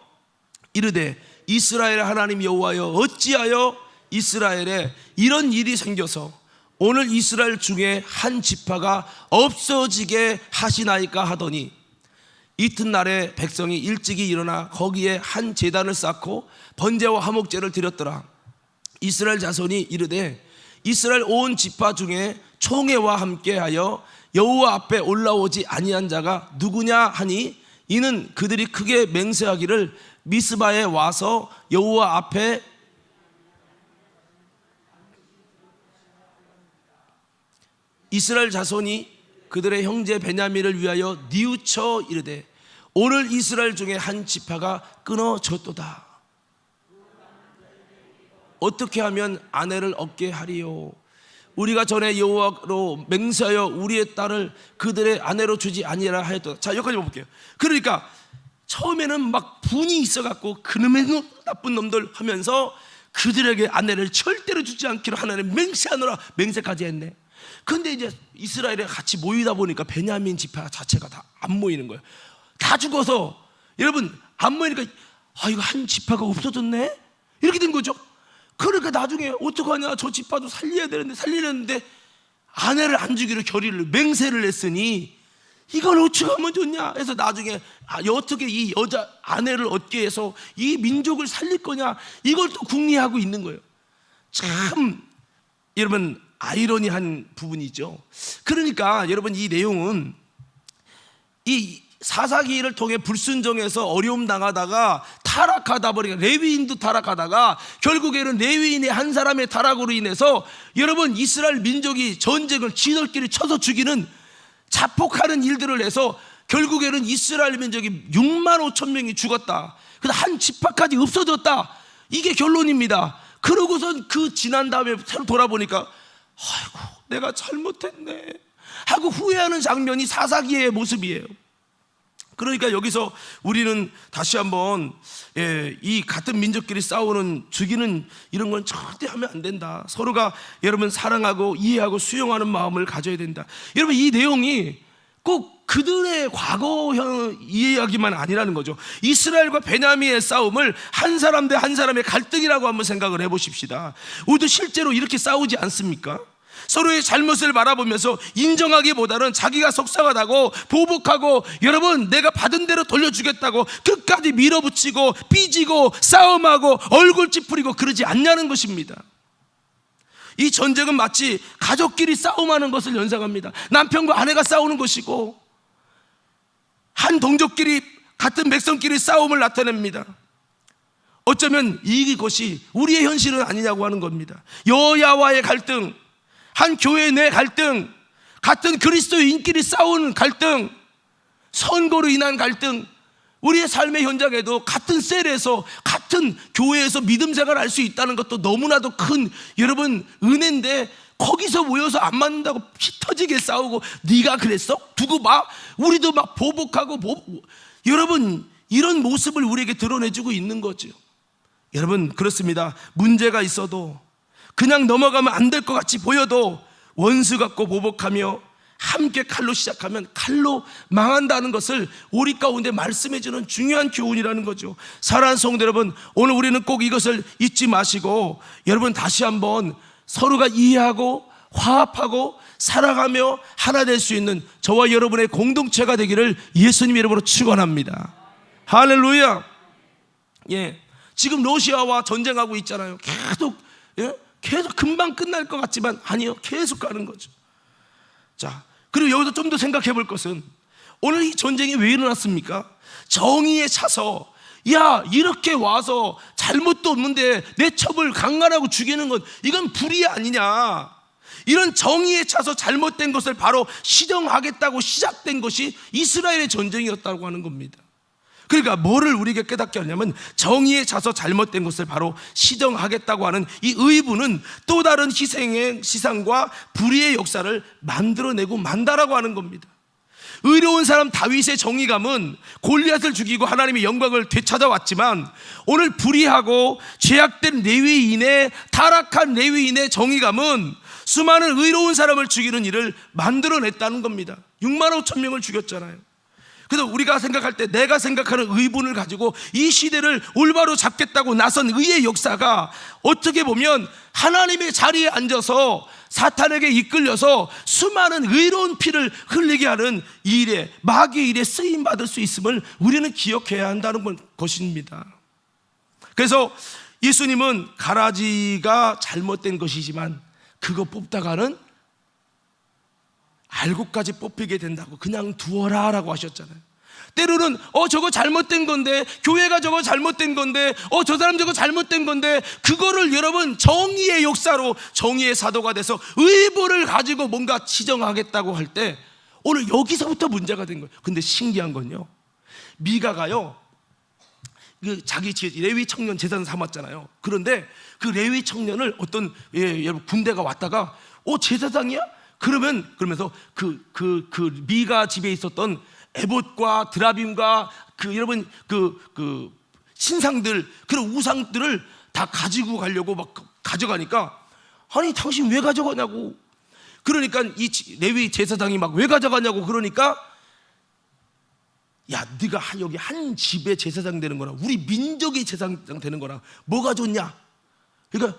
이르되, 이스라엘 하나님 여호와여, 어찌하여 이스라엘에 이런 일이 생겨서 오늘 이스라엘 중에 한 지파가 없어지게 하시나이까 하더니, 이튿날에 백성이 일찍이 일어나 거기에 한 제단을 쌓고 번제와 화목제를 드렸더라. 이스라엘 자손이 이르되, 이스라엘 온 지파 중에 총회와 함께하여 여호와 앞에 올라오지 아니한 자가 누구냐 하니, 이는 그들이 크게 맹세하기를 미스바에 와서 여호와 앞에 이스라엘 자손이 그들의 형제 베냐민을 위하여 뉘우쳐 이르되, 오늘 이스라엘 중에 한 지파가 끊어졌도다. 어떻게 하면 아내를 얻게 하리요? 우리가 전에 여호와로 맹세하여 우리의 딸을 그들의 아내로 주지 아니하라 하였도다. 자, 여기까지 볼게요. 그러니까 처음에는 막 분이 있어갖고 그놈의 나쁜 놈들 하면서 그들에게 아내를 절대로 주지 않기로 하나님 맹세하노라, 맹세까지 했네. 근데 이제 이스라엘에 같이 모이다 보니까 베냐민 지파 자체가 다 안 모이는 거예요. 다 죽어서, 여러분 안 모이니까 이거 한 지파가 없어졌네, 이렇게 된 거죠. 그러니까 나중에 어떡하냐, 저 지파도 살리려는데 아내를 안 주기로 결의를, 맹세를 했으니 이걸 어떻게 하면 좋냐 해서 나중에 어떻게 이 여자 아내를 얻게 해서 이 민족을 살릴 거냐, 이걸 또 궁리하고 있는 거예요. 참 여러분 아이러니한 부분이죠. 그러니까 여러분, 이 내용은 이 사사기를 통해 불순종해서 어려움 당하다가 타락하다 보니까, 레위인도 타락하다가 결국에는 레위인의 한 사람의 타락으로 인해서 여러분 이스라엘 민족이 전쟁을 지들끼리 쳐서 죽이는, 자폭하는 일들을 해서 결국에는 이스라엘 민족이 6만 5천 명이 죽었다. 그래서 한 지파까지 없어졌다. 이게 결론입니다. 그러고선 그 지난 다음에 새로 돌아보니까 아이고 내가 잘못했네 하고 후회하는 장면이 사사기의 모습이에요. 그러니까 여기서 우리는 다시 한번 이 같은 민족끼리 싸우는, 죽이는 이런 건 절대 하면 안 된다. 서로가 여러분 사랑하고 이해하고 수용하는 마음을 가져야 된다. 여러분 이 내용이 꼭 그들의 과거 이야기만 아니라는 거죠. 이스라엘과 베냐민의 싸움을 한 사람 대 한 사람의 갈등이라고 한번 생각을 해보십시다. 우리도 실제로 이렇게 싸우지 않습니까? 서로의 잘못을 바라보면서 인정하기보다는 자기가 속상하다고 보복하고, 여러분 내가 받은 대로 돌려주겠다고 끝까지 밀어붙이고 삐지고 싸움하고 얼굴 찌푸리고 그러지 않냐는 것입니다. 이 전쟁은 마치 가족끼리 싸움하는 것을 연상합니다. 남편과 아내가 싸우는 것이고 한 동족끼리, 같은 백성끼리 싸움을 나타냅니다. 어쩌면 이것이 우리의 현실은 아니냐고 하는 겁니다. 여호와와의 갈등, 한 교회 내 갈등, 같은 그리스도인끼리 싸우는 갈등, 선거로 인한 갈등, 우리의 삶의 현장에도 같은 셀에서, 같은 교회에서 믿음 생활을 할 수 있다는 것도 너무나도 큰, 여러분, 은혜인데 거기서 모여서 안 맞는다고 피 터지게 싸우고 네가 그랬어? 두고 봐? 우리도 막 보복하고 여러분, 이런 모습을 우리에게 드러내주고 있는 거죠. 여러분, 그렇습니다. 문제가 있어도, 그냥 넘어가면 안 될 것 같이 보여도 원수 같고 보복하며 함께 칼로 시작하면 칼로 망한다는 것을 우리 가운데 말씀해주는 중요한 교훈이라는 거죠. 사랑하는 성도 여러분, 오늘 우리는 꼭 이것을 잊지 마시고, 여러분 다시 한번 서로가 이해하고 화합하고 살아가며 하나 될 수 있는 저와 여러분의 공동체가 되기를 예수님 이름으로 축원합니다. 할렐루야. 예, 지금 러시아와 전쟁하고 있잖아요. 계속 금방 끝날 것 같지만 아니요, 계속 가는 거죠. 자, 그리고 여기서 좀 더 생각해 볼 것은, 오늘 이 전쟁이 왜 일어났습니까? 정의에 차서, 야, 이렇게 와서 잘못도 없는데 내 첩을 강간하고 죽이는 건 이건 불의 아니냐, 이런 정의에 차서 잘못된 것을 바로 시정하겠다고 시작된 것이 이스라엘의 전쟁이었다고 하는 겁니다. 그러니까 뭐를 우리에게 깨닫게 하냐면, 정의에 차서 잘못된 것을 바로 시정하겠다고 하는 이 의부는 또 다른 희생의 시상과 불의의 역사를 만들어내고 만다라고 하는 겁니다. 의로운 사람 다윗의 정의감은 골리앗을 죽이고 하나님의 영광을 되찾아왔지만, 오늘 불의하고 죄악된 레위인의, 타락한 레위인의 정의감은 수많은 의로운 사람을 죽이는 일을 만들어냈다는 겁니다. 6만 5천 명을 죽였잖아요. 그래서 우리가 생각할 때, 내가 생각하는 의분을 가지고 이 시대를 올바로 잡겠다고 나선 의의 역사가 어떻게 보면 하나님의 자리에 앉아서 사탄에게 이끌려서 수많은 의로운 피를 흘리게 하는 일에, 마귀의 일에 쓰임받을 수 있음을 우리는 기억해야 한다는 것입니다. 그래서 예수님은 가라지가 잘못된 것이지만 그거 뽑다가는 알고까지 뽑히게 된다고 그냥 두어라 라고 하셨잖아요. 때로는 저거 잘못된 건데, 교회가 저거 잘못된 건데, 저 사람 저거 잘못된 건데, 그거를 여러분 정의의 역사로, 정의의 사도가 돼서 의보를 가지고 뭔가 지정하겠다고 할 때 오늘 여기서부터 문제가 된 거예요. 근데 신기한 건요, 미가가요 자기 레위 청년 제사장 삼았잖아요. 그런데 그 레위 청년을 어떤 여러분 군대가 왔다가 제사장이야? 그러면서 그 미가 집에 있었던 에봇과 드라빔과 여러분 그 신상들, 그런 우상들을 다 가지고 가려고 막 가져가니까, 아니 당신 왜 가져가냐고. 그러니까 이 레위 제사장이 막 왜 가져가냐고. 그러니까, 야, 네가 여기 한 집의 제사장 되는 거랑 우리 민족의 제사장 되는 거랑 뭐가 좋냐. 그러니까,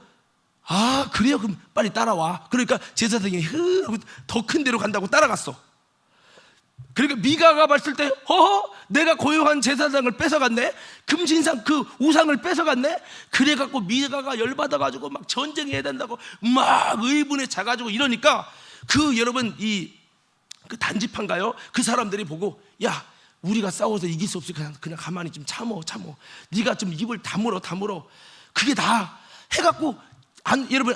아 그래요? 그럼 빨리 따라와. 그러니까 제사장이 더 큰 데로 간다고 따라갔어. 그러니까 미가가 봤을 때, 내가 고용한 제사장을 뺏어갔네, 금신상 그 우상을 뺏어갔네. 그래갖고 미가가 열받아가지고 막 전쟁해야 된다고 막 의분에 차가지고 이러니까, 여러분 그 단지파인가요? 그 사람들이 보고, 야, 우리가 싸워서 이길 수 없으니까 그냥 가만히 좀 참어. 네가 좀 입을 다물어. 그게 다 해갖고 여러분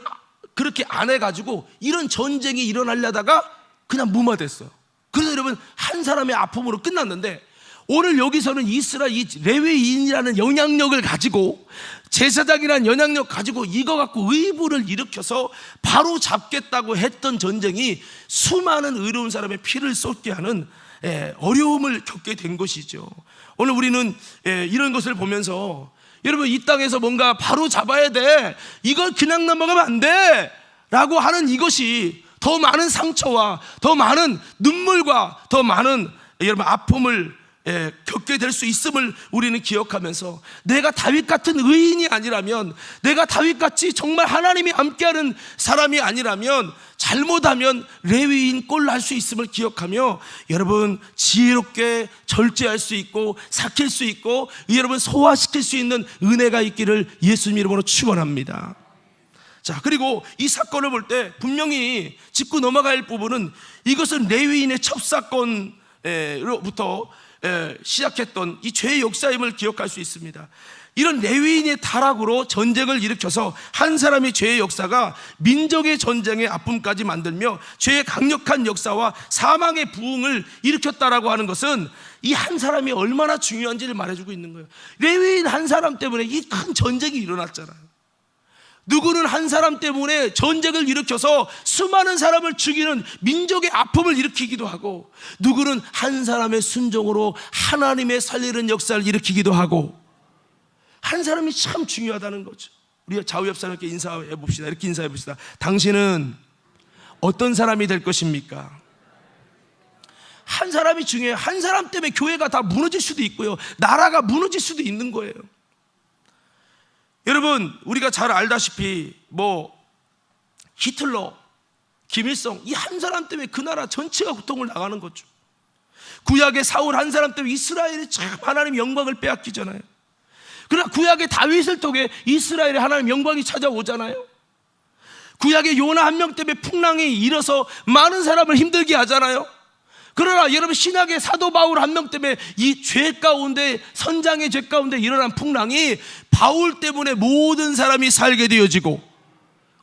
그렇게 안 해가지고 이런 전쟁이 일어나려다가 그냥 무마됐어요. 그래서 여러분 한 사람의 아픔으로 끝났는데, 오늘 여기서는 이스라엘 이 레위인이라는 영향력을 가지고, 제사장이라는 영향력 가지고 이거 갖고 의부를 일으켜서 바로 잡겠다고 했던 전쟁이 수많은 의로운 사람의 피를 쏟게 하는 어려움을 겪게 된 것이죠. 오늘 우리는 이런 것을 보면서, 여러분 이 땅에서 뭔가 바로 잡아야 돼, 이걸 그냥 넘어가면 안 돼 라고 하는 이것이 더 많은 상처와 더 많은 눈물과 더 많은 여러분 아픔을 겪게 될 수 있음을 우리는 기억하면서, 내가 다윗 같은 의인이 아니라면, 내가 다윗같이 정말 하나님이 함께하는 사람이 아니라면, 잘못하면 레위인 꼴 할 수 있음을 기억하며 여러분 지혜롭게 절제할 수 있고 삭힐 수 있고 여러분 소화시킬 수 있는 은혜가 있기를 예수님 이름으로 축원합니다. 자, 그리고 이 사건을 볼 때 분명히 짚고 넘어갈 부분은, 이것은 레위인의 첩사건으로부터 시작했던 이 죄의 역사임을 기억할 수 있습니다. 이런 레위인의 타락으로 전쟁을 일으켜서 한 사람의 죄의 역사가 민족의 전쟁의 아픔까지 만들며 죄의 강력한 역사와 사망의 부흥을 일으켰다라고 하는 것은 이 한 사람이 얼마나 중요한지를 말해주고 있는 거예요. 레위인 한 사람 때문에 이 큰 전쟁이 일어났잖아요. 누구는 한 사람 때문에 전쟁을 일으켜서 수많은 사람을 죽이는 민족의 아픔을 일으키기도 하고, 누구는 한 사람의 순종으로 하나님의 살리는 역사를 일으키기도 하고, 한 사람이 참 중요하다는 거죠. 우리가 좌우 옆 사람에게 인사해 봅시다. 이렇게 인사해 봅시다. 당신은 어떤 사람이 될 것입니까? 한 사람이 중요해요. 한 사람 때문에 교회가 다 무너질 수도 있고요, 나라가 무너질 수도 있는 거예요. 여러분, 우리가 잘 알다시피 히틀러, 김일성, 이 한 사람 때문에 그 나라 전체가 고통을 당하는 거죠. 구약의 사울 한 사람 때문에 이스라엘이 참 하나님의 영광을 빼앗기잖아요. 그러나 구약의 다윗을 통해 이스라엘의 하나님의 영광이 찾아오잖아요. 구약의 요나 한 명 때문에 풍랑이 일어서 많은 사람을 힘들게 하잖아요. 그러나 여러분, 신약의 사도 바울 한 명 때문에 이 죄 가운데, 선장의 죄 가운데 일어난 풍랑이 바울 때문에 모든 사람이 살게 되어지고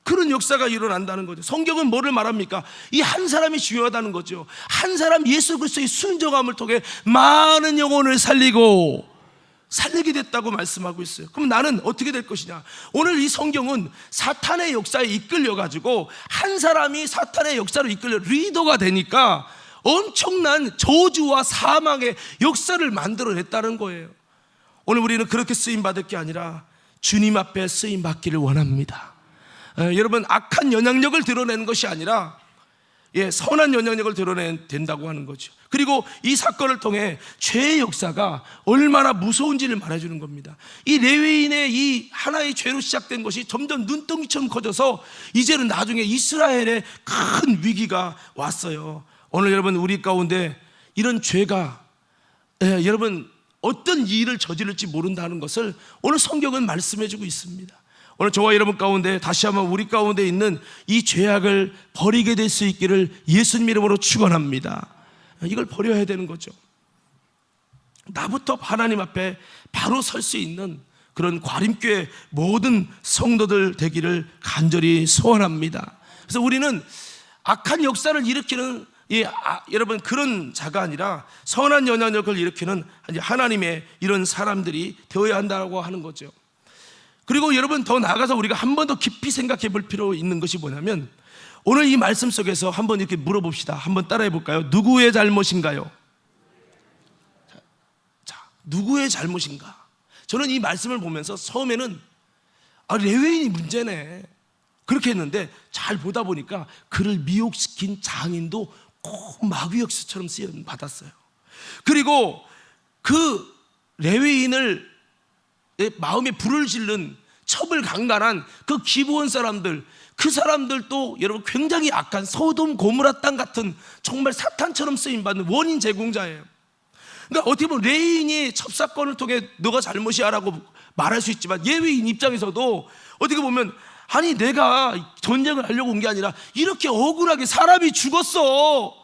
그런 역사가 일어난다는 거죠. 성경은 뭐를 말합니까? 이 한 사람이 중요하다는 거죠. 한 사람 예수 그리스도의 순종함을 통해 많은 영혼을 살리게 됐다고 말씀하고 있어요. 그럼 나는 어떻게 될 것이냐? 오늘 이 성경은 사탄의 역사에 이끌려가지고 한 사람이 사탄의 역사로 이끌려 리더가 되니까 엄청난 저주와 사망의 역사를 만들어냈다는 거예요. 오늘 우리는 그렇게 쓰임받을 게 아니라 주님 앞에 쓰임받기를 원합니다. 여러분, 악한 영향력을 드러내는 것이 아니라 선한 영향력을 드러내야 된다고 하는 거죠. 그리고 이 사건을 통해 죄의 역사가 얼마나 무서운지를 말해주는 겁니다. 이 레위인의 이 하나의 죄로 시작된 것이 점점 눈덩이처럼 커져서 이제는 나중에 이스라엘에 큰 위기가 왔어요. 오늘 여러분, 우리 가운데 이런 죄가 여러분 어떤 일을 저지를지 모른다는 것을 오늘 성경은 말씀해주고 있습니다. 오늘 저와 여러분 가운데 다시 한번 우리 가운데 있는 이 죄악을 버리게 될 수 있기를 예수님 이름으로 축원합니다. 이걸 버려야 되는 거죠. 나부터 하나님 앞에 바로 설 수 있는 그런 과림교회 모든 성도들 되기를 간절히 소원합니다. 그래서 우리는 악한 역사를 일으키는 여러분 그런 자가 아니라 선한 영향력을 일으키는 하나님의 이런 사람들이 되어야 한다고 하는 거죠. 그리고 여러분, 더 나아가서 우리가 한 번 더 깊이 생각해 볼 필요 있는 것이 뭐냐면, 오늘 이 말씀 속에서 한번 이렇게 물어봅시다. 한번 따라해 볼까요? 누구의 잘못인가요? 자, 누구의 잘못인가? 저는 이 말씀을 보면서 처음에는 레위인이 문제네 그렇게 했는데, 잘 보다 보니까 그를 미혹시킨 장인도 꼭 마귀역사처럼 쓰임 받았어요. 그리고 그 레위인을 마음에 불을 지른 첩을 강간한 그 기브온 사람들, 그 사람들도 여러분 굉장히 악한 소돔 고모라 땅 같은 정말 사탄처럼 쓰임받는 원인 제공자예요. 그러니까 어떻게 보면 레위인이 첩사건을 통해 너가 잘못이야 라고 말할 수 있지만, 레위인 입장에서도 어떻게 보면 아니 내가 전쟁을 하려고 온 게 아니라 이렇게 억울하게 사람이 죽었어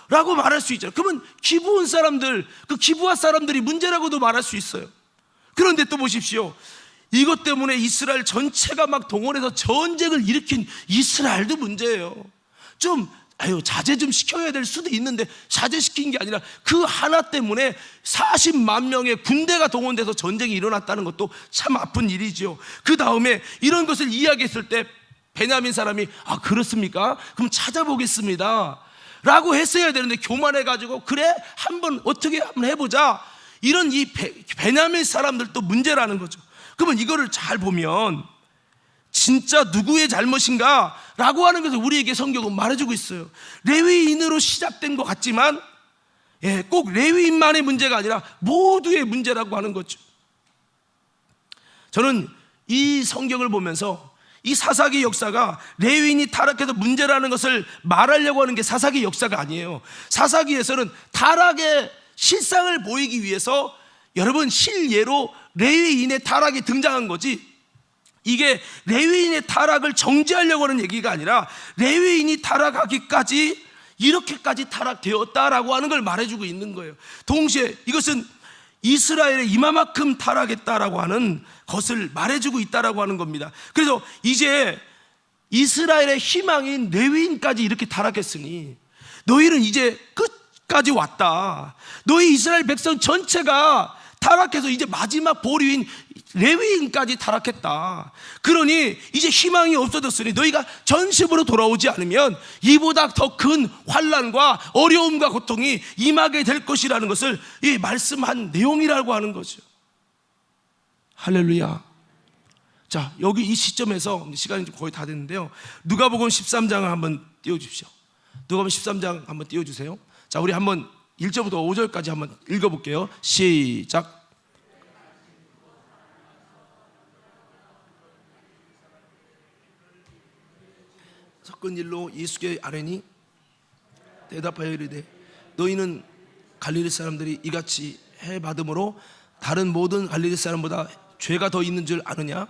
라고 말할 수 있잖아요. 그러면 기브온 사람들, 그 기브아 사람들이 문제라고도 말할 수 있어요. 그런데 또 보십시오. 이것 때문에 이스라엘 전체가 막 동원해서 전쟁을 일으킨 이스라엘도 문제예요. 좀 자제 좀 시켜야 될 수도 있는데 자제시킨 게 아니라 그 하나 때문에 40만 명의 군대가 동원돼서 전쟁이 일어났다는 것도 참 아픈 일이죠. 그 다음에 이런 것을 이야기했을 때 베냐민 사람이 그렇습니까? 그럼 찾아보겠습니다 라고 했어야 되는데 교만해가지고 그래 한번 어떻게 한번 해보자, 이런 이 베냐민 사람들도 문제라는 거죠. 그러면 이거를 잘 보면 진짜 누구의 잘못인가? 라고 하는 것을 우리에게 성경은 말해주고 있어요. 레위인으로 시작된 것 같지만 꼭 레위인만의 문제가 아니라 모두의 문제라고 하는 거죠. 저는 이 성경을 보면서 이 사사기 역사가 레위인이 타락해서 문제라는 것을 말하려고 하는 게 사사기 역사가 아니에요. 사사기에서는 타락의 실상을 보이기 위해서 여러분 실예로 레위인의 타락이 등장한 거지, 이게 레위인의 타락을 정죄하려고 하는 얘기가 아니라 레위인이 타락하기까지 이렇게까지 타락되었다라고 하는 걸 말해주고 있는 거예요. 동시에 이것은 이스라엘이 이만큼 타락했다라고 하는 것을 말해주고 있다라고 하는 겁니다. 그래서 이제 이스라엘의 희망인 레위인까지 이렇게 타락했으니 너희는 이제 끝까지 왔다. 너희 이스라엘 백성 전체가 타락해서 이제 마지막 보류인 레위인까지 타락했다. 그러니 이제 희망이 없어졌으니 너희가 전심으로 돌아오지 않으면 이보다 더 큰 환난과 어려움과 고통이 임하게 될 것이라는 것을 이 말씀한 내용이라고 하는 거죠. 할렐루야. 자, 여기 이 시점에서 시간이 거의 다 됐는데요, 누가복음 13장을 한번 띄워주십시오. 누가복음 13장 한번 띄워주세요. 자, 우리 한번 1절부터 5절까지 한번 읽어볼게요. 시작. 섞은 일로 예수께 아뢰니 대답하여 이르되 너희는 갈릴리 사람들이 이같이 해 받음으로 다른 모든 갈릴리 사람보다 죄가 더 있는 줄 아느냐?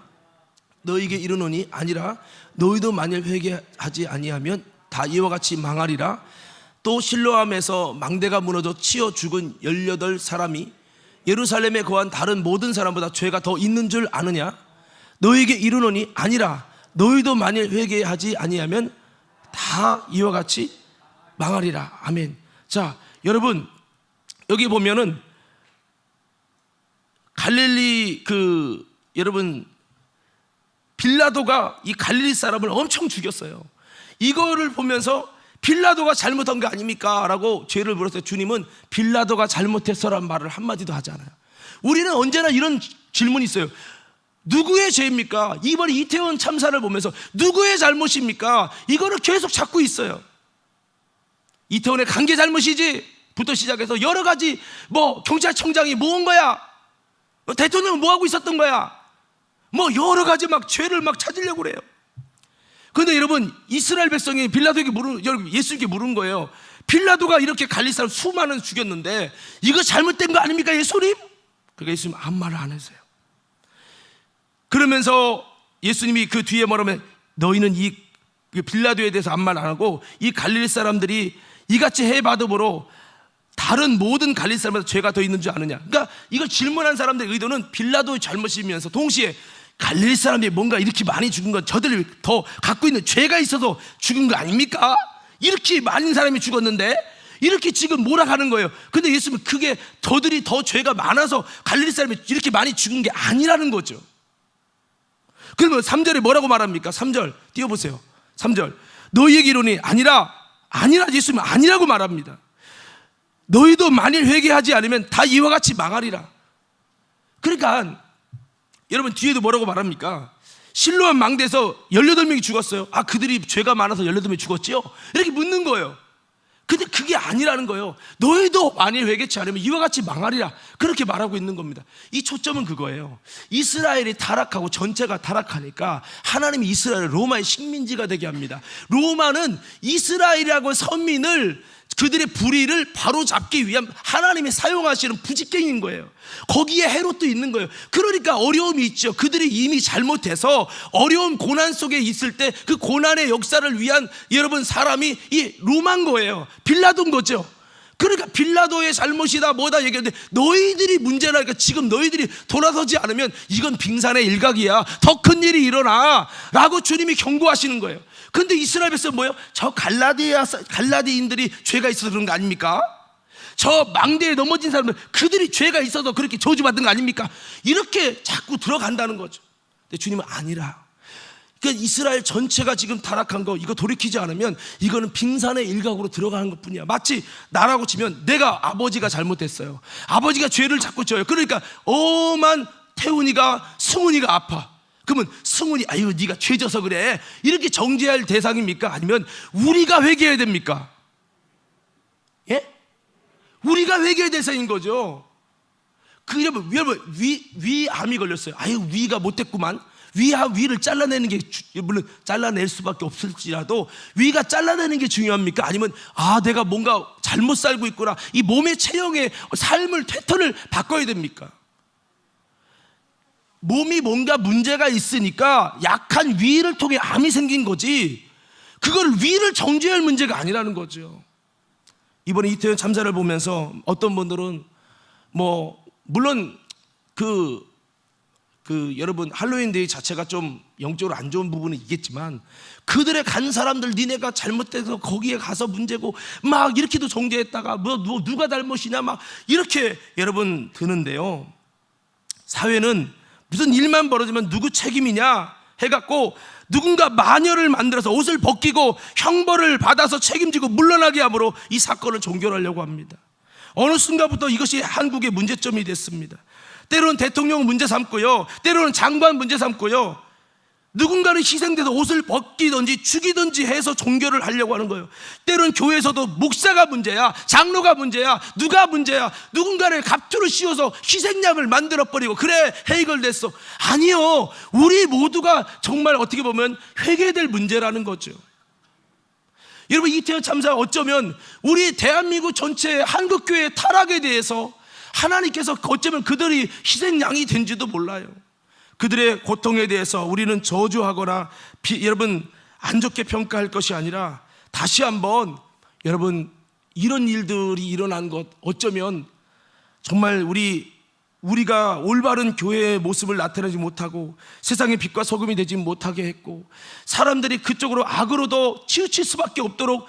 너희에게 이르노니 아니라 너희도 만일 회개하지 아니하면 다 이와 같이 망하리라. 또 실로암에서 망대가 무너져 치어 죽은 18사람이 예루살렘에 거한 다른 모든 사람보다 죄가 더 있는 줄 아느냐? 너희에게 이르노니 아니라 너희도 만일 회개하지 아니하면 다 이와 같이 망하리라. 아멘. 자, 여러분 여기 보면은 갈릴리 여러분 빌라도가 이 갈릴리 사람을 엄청 죽였어요. 이거를 보면서 빌라도가 잘못한 거 아닙니까? 라고 죄를 물었을 때 주님은 빌라도가 잘못했어라는 말을 한마디도 하지 않아요. 우리는 언제나 이런 질문이 있어요. 누구의 죄입니까? 이번에 이태원 참사를 보면서 누구의 잘못입니까? 이거를 계속 찾고 있어요. 이태원의 관계 잘못이지 부터 시작해서 여러 가지 경찰청장이 뭐 한 거야? 대통령은 뭐 하고 있었던 거야? 여러 가지 죄를 찾으려고 그래요. 그런데 여러분 이스라엘 백성이 빌라도에게 예수님께 물은 거예요. 빌라도가 이렇게 갈릴리 사람 수많은 죽였는데 이거 잘못된 거 아닙니까 예수님? 그러니까 예수님 아무 말을 안 했어요. 그러면서 예수님이 그 뒤에 뭐라면 너희는 이 빌라도에 대해서 아무 말 안 하고 이 갈릴리 사람들이 이같이 해받음으로 다른 모든 갈릴리 사람보다 죄가 더 있는 줄 아느냐? 그러니까 이걸 질문한 사람들의 의도는 빌라도의 잘못이면서 동시에 갈릴리 사람들이 뭔가 이렇게 많이 죽은 건 저들이 더 갖고 있는 죄가 있어서 죽은 거 아닙니까? 이렇게 많은 사람이 죽었는데 이렇게 지금 몰아가는 거예요. 근데 예수님은 그게 저들이 더 죄가 많아서 갈릴리 사람이 이렇게 많이 죽은 게 아니라는 거죠. 그러면 3절에 뭐라고 말합니까? 3절 띄워보세요. 3절 너희에게 이르노니 아니라 예수님은 아니라고 말합니다. 너희도 만일 회개하지 않으면 다 이와 같이 망하리라. 그러니까 여러분 뒤에도 뭐라고 말합니까? 실로암 망대에서 18명이 죽었어요. 그들이 죄가 많아서 18명이 죽었지요? 이렇게 묻는 거예요. 근데 그게 아니라는 거예요. 너희도 만일 회개치 않으면 이와 같이 망하리라. 그렇게 말하고 있는 겁니다. 이 초점은 그거예요. 이스라엘이 타락하고 전체가 타락하니까 하나님이 이스라엘을 로마의 식민지가 되게 합니다. 로마는 이스라엘이라고 선민을 그들의 불의를 바로잡기 위한 하나님이 사용하시는 부직갱인 거예요. 거기에 헤롯도 있는 거예요. 그러니까 어려움이 있죠. 그들이 이미 잘못해서 어려운 고난 속에 있을 때 그 고난의 역사를 위한 여러분 사람이 이 로마인 거예요. 빌라도인 거죠. 그러니까 빌라도의 잘못이다 뭐다 얘기하는데 너희들이 문제라니까 지금 너희들이 돌아서지 않으면 이건 빙산의 일각이야. 더 큰 일이 일어나 라고 주님이 경고하시는 거예요. 근데 이스라엘 백성은 뭐예요? 저 갈라디인들이 죄가 있어서 그런 거 아닙니까? 저 망대에 넘어진 사람들 그들이 죄가 있어서 그렇게 저주받은 거 아닙니까? 이렇게 자꾸 들어간다는 거죠. 근데 주님은 아니라. 그러니까 이스라엘 전체가 지금 타락한 거 이거 돌이키지 않으면 이거는 빙산의 일각으로 들어가는 것 뿐이야. 마치 나라고 치면 내가 아버지가 잘못했어요. 아버지가 죄를 자꾸 져요. 그러니까 엄한 태훈이가 승훈이가 아파. 그러면 승훈이 아유 네가 죄져서 그래 이렇게 정죄할 대상입니까? 아니면 우리가 회개해야 됩니까? 예? 우리가 회개해야 될 대상인 거죠. 여러분 위암이 걸렸어요. 아유 위가 못됐구만. 위를 잘라내는 게 물론 잘라낼 수밖에 없을지라도 위가 잘라내는 게 중요합니까? 아니면 내가 뭔가 잘못 살고 있구나, 이 몸의 체형의 삶을 패턴을 바꿔야 됩니까? 몸이 뭔가 문제가 있으니까 약한 위를 통해 암이 생긴 거지, 그걸 위를 정죄할 문제가 아니라는 거죠. 이번에 이태원 참사를 보면서 어떤 분들은 물론 여러분 할로윈데이 자체가 좀 영적으로 안 좋은 부분은 있겠지만 그들의 간 사람들 니네가 잘못돼서 거기에 가서 문제고 막 이렇게도 정죄했다가 누가 잘못이냐 막 이렇게 여러분 드는데요, 사회는 무슨 일만 벌어지면 누구 책임이냐 해갖고 누군가 마녀를 만들어서 옷을 벗기고 형벌을 받아서 책임지고 물러나게 함으로 이 사건을 종결하려고 합니다. 어느 순간부터 이것이 한국의 문제점이 됐습니다. 때로는 대통령 문제 삼고요, 때로는 장관 문제 삼고요, 누군가는 희생돼서 옷을 벗기든지 죽이든지 해서 종결을 하려고 하는 거예요. 때로는 교회에서도 목사가 문제야, 장로가 문제야, 누가 문제야, 누군가를 갑투를 씌워서 희생양을 만들어버리고 그래 해결됐어. 아니요, 우리 모두가 정말 어떻게 보면 회개될 문제라는 거죠. 여러분, 이태원 참사 어쩌면 우리 대한민국 전체 한국교회의 타락에 대해서 하나님께서 어쩌면 그들이 희생양이 된지도 몰라요. 그들의 고통에 대해서 우리는 저주하거나 여러분 안 좋게 평가할 것이 아니라 다시 한번 여러분 이런 일들이 일어난 것 어쩌면 정말 우리가 올바른 교회의 모습을 나타내지 못하고 세상의 빛과 소금이 되지 못하게 했고 사람들이 그쪽으로 악으로도 치우칠 수밖에 없도록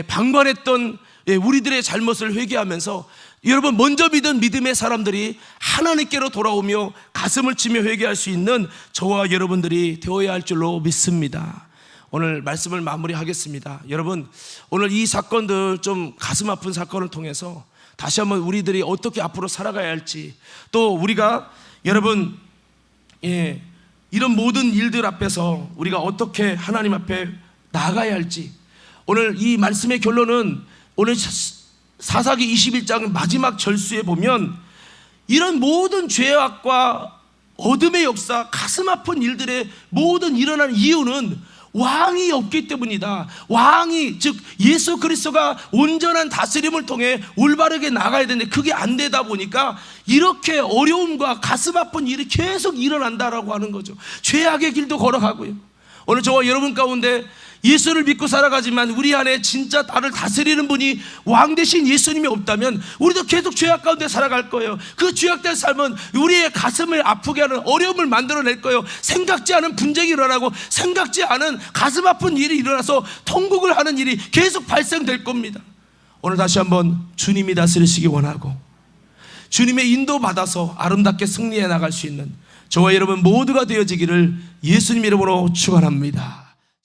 방관했던 우리들의 잘못을 회개하면서 여러분 먼저 믿은 믿음의 사람들이 하나님께로 돌아오며 가슴을 치며 회개할 수 있는 저와 여러분들이 되어야 할 줄로 믿습니다. 오늘 말씀을 마무리하겠습니다. 여러분, 오늘 이 사건들 좀 가슴 아픈 사건을 통해서 다시 한번 우리들이 어떻게 앞으로 살아가야 할지, 또 우리가 여러분 이런 모든 일들 앞에서 우리가 어떻게 하나님 앞에 나아가야 할지, 오늘 이 말씀의 결론은 오늘 사사기 21장 마지막 절수에 보면 이런 모든 죄악과 어둠의 역사, 가슴 아픈 일들의 모든 일어나는 이유는 왕이 없기 때문이다. 왕이, 즉 예수 그리스도가 온전한 다스림을 통해 올바르게 나가야 되는데 그게 안 되다 보니까 이렇게 어려움과 가슴 아픈 일이 계속 일어난다라고 하는 거죠. 죄악의 길도 걸어가고요. 오늘 저와 여러분 가운데 예수를 믿고 살아가지만 우리 안에 진짜 나를 다스리는 분이 왕 대신 예수님이 없다면 우리도 계속 죄악 가운데 살아갈 거예요. 그 죄악된 삶은 우리의 가슴을 아프게 하는 어려움을 만들어낼 거예요. 생각지 않은 분쟁이 일어나고 생각지 않은 가슴 아픈 일이 일어나서 통곡을 하는 일이 계속 발생될 겁니다. 오늘 다시 한번 주님이 다스리시기 원하고 주님의 인도받아서 아름답게 승리해 나갈 수 있는 저와 여러분 모두가 되어지기를 예수님 이름으로 축원합니다.